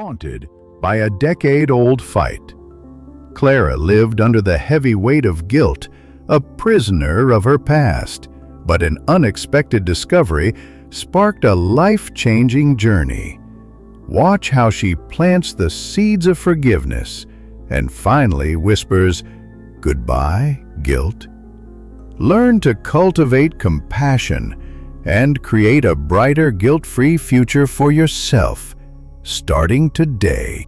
haunted by a decade-old fight. Clara lived under the heavy weight of guilt, a prisoner of her past, but an unexpected discovery sparked a life-changing journey. Watch how she plants the seeds of forgiveness and finally whispers, "Goodbye, guilt." Learn to cultivate compassion and create a brighter, guilt-free future for yourself, starting today.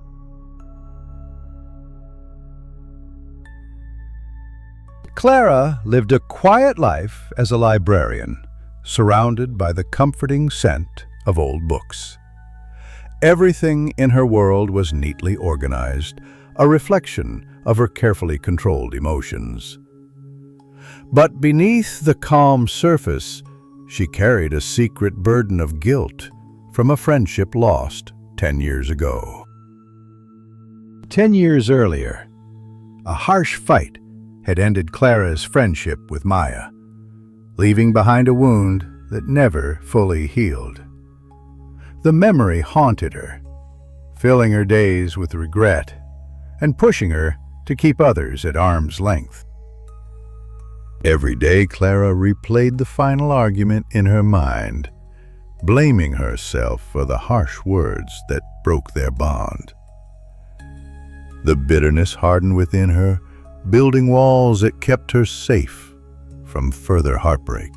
Clara lived a quiet life as a librarian, surrounded by the comforting scent of old books. Everything in her world was neatly organized, a reflection of her carefully controlled emotions. But beneath the calm surface, she carried a secret burden of guilt from a friendship lost 10 years ago. 10 years earlier, a harsh fight had ended Clara's friendship with Maya, leaving behind a wound that never fully healed. The memory haunted her, filling her days with regret and pushing her to keep others at arm's length. Every day, Clara replayed the final argument in her mind, blaming herself for the harsh words that broke their bond. The bitterness hardened within her, building walls that kept her safe from further heartbreak.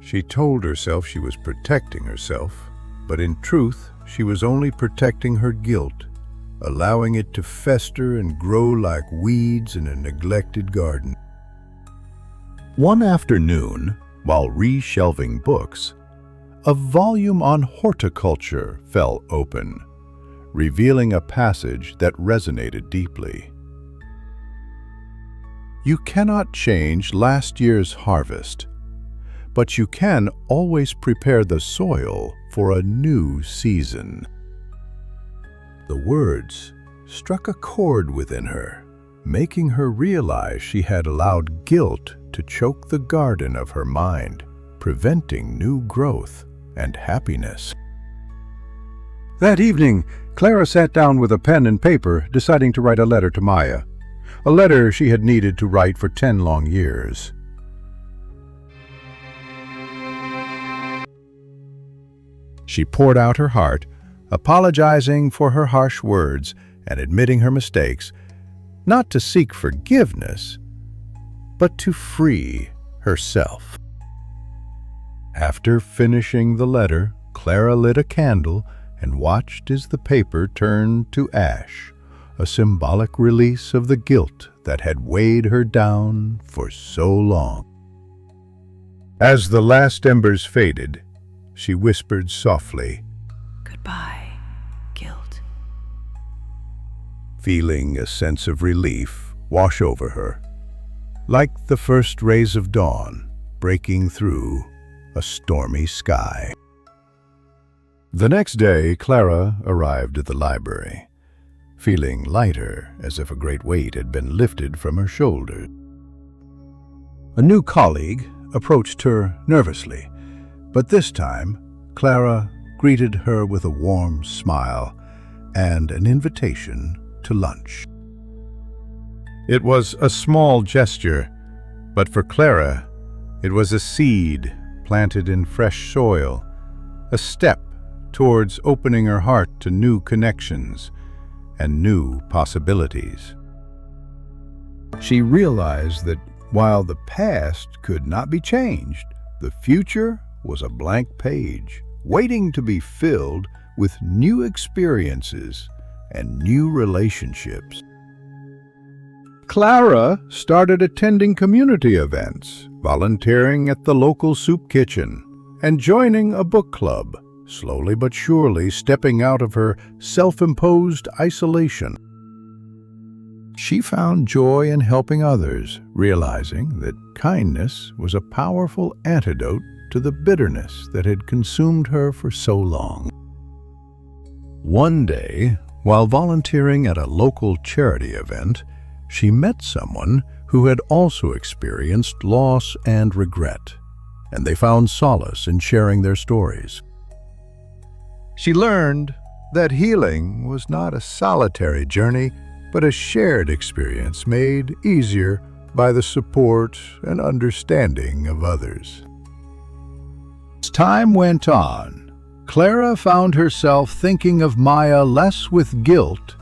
She told herself she was protecting herself, but in truth, she was only protecting her guilt, allowing it to fester and grow like weeds in a neglected garden. One afternoon, while re-shelving books, a volume on horticulture fell open, revealing a passage that resonated deeply. You cannot change last year's harvest, but you can always prepare the soil for a new season. The words struck a chord within her, making her realize she had allowed guilt to choke the garden of her mind, preventing new growth and happiness. That evening, Clara sat down with a pen and paper, deciding to write a letter to Maya, a letter she had needed to write for 10 long years. She poured out her heart, apologizing for her harsh words and admitting her mistakes, not to seek forgiveness, but to free herself. After finishing the letter, Clara lit a candle and watched as the paper turned to ash, a symbolic release of the guilt that had weighed her down for so long. As the last embers faded, she whispered softly, "Goodbye, guilt." Feeling a sense of relief wash over her, like the first rays of dawn breaking through a stormy sky. The next day, Clara arrived at the library, feeling lighter, as if a great weight had been lifted from her shoulders. A new colleague approached her nervously, but this time, Clara greeted her with a warm smile and an invitation to lunch. It was a small gesture, but for Clara, it was a seed planted in fresh soil, a step towards opening her heart to new connections and new possibilities. She realized that while the past could not be changed, the future was a blank page, waiting to be filled with new experiences and new relationships. Clara started attending community events, volunteering at the local soup kitchen, and joining a book club, slowly but surely stepping out of her self-imposed isolation. She found joy in helping others, realizing that kindness was a powerful antidote to the bitterness that had consumed her for so long. One day, while volunteering at a local charity event, she met someone who had also experienced loss and regret, and they found solace in sharing their stories. She learned that healing was not a solitary journey, but a shared experience made easier by the support and understanding of others. As time went on, Clara found herself thinking of Maya less with guilt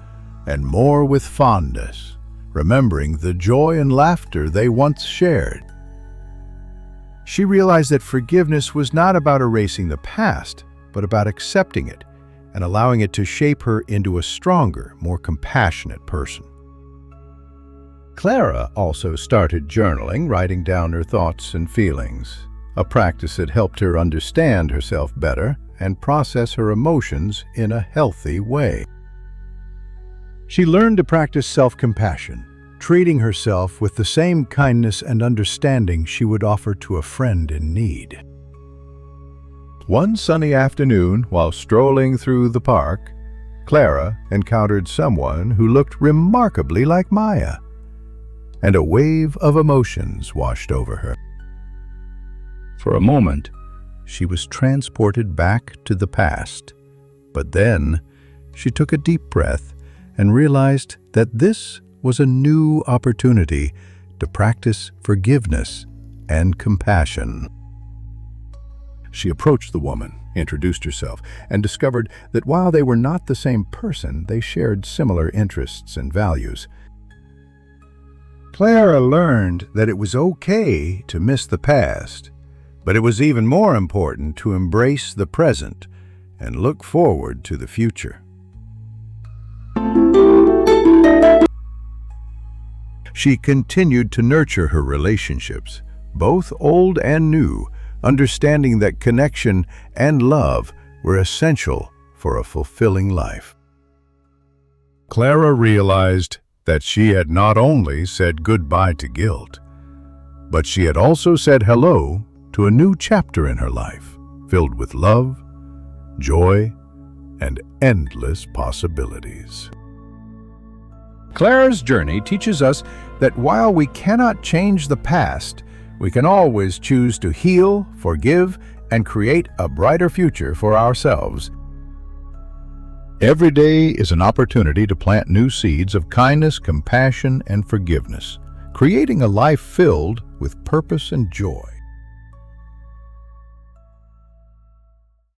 and more with fondness, remembering the joy and laughter they once shared. She realized that forgiveness was not about erasing the past, but about accepting it and allowing it to shape her into a stronger, more compassionate person. Clara also started journaling, writing down her thoughts and feelings, a practice that helped her understand herself better and process her emotions in a healthy way. She learned to practice self-compassion, treating herself with the same kindness and understanding she would offer to a friend in need. One sunny afternoon, while strolling through the park, Clara encountered someone who looked remarkably like Maya, and a wave of emotions washed over her. For a moment, she was transported back to the past, but then she took a deep breath and realized that this was a new opportunity to practice forgiveness and compassion. She approached the woman, introduced herself, and discovered that while they were not the same person, they shared similar interests and values. Clara learned that it was okay to miss the past, but it was even more important to embrace the present and look forward to the future. She continued to nurture her relationships, both old and new, understanding that connection and love were essential for a fulfilling life. Clara realized that she had not only said goodbye to guilt, but she had also said hello to a new chapter in her life, filled with love, joy, and endless possibilities. Clara's journey teaches us that while we cannot change the past, we can always choose to heal, forgive, and create a brighter future for ourselves. Every day is an opportunity to plant new seeds of kindness, compassion, and forgiveness, creating a life filled with purpose and joy.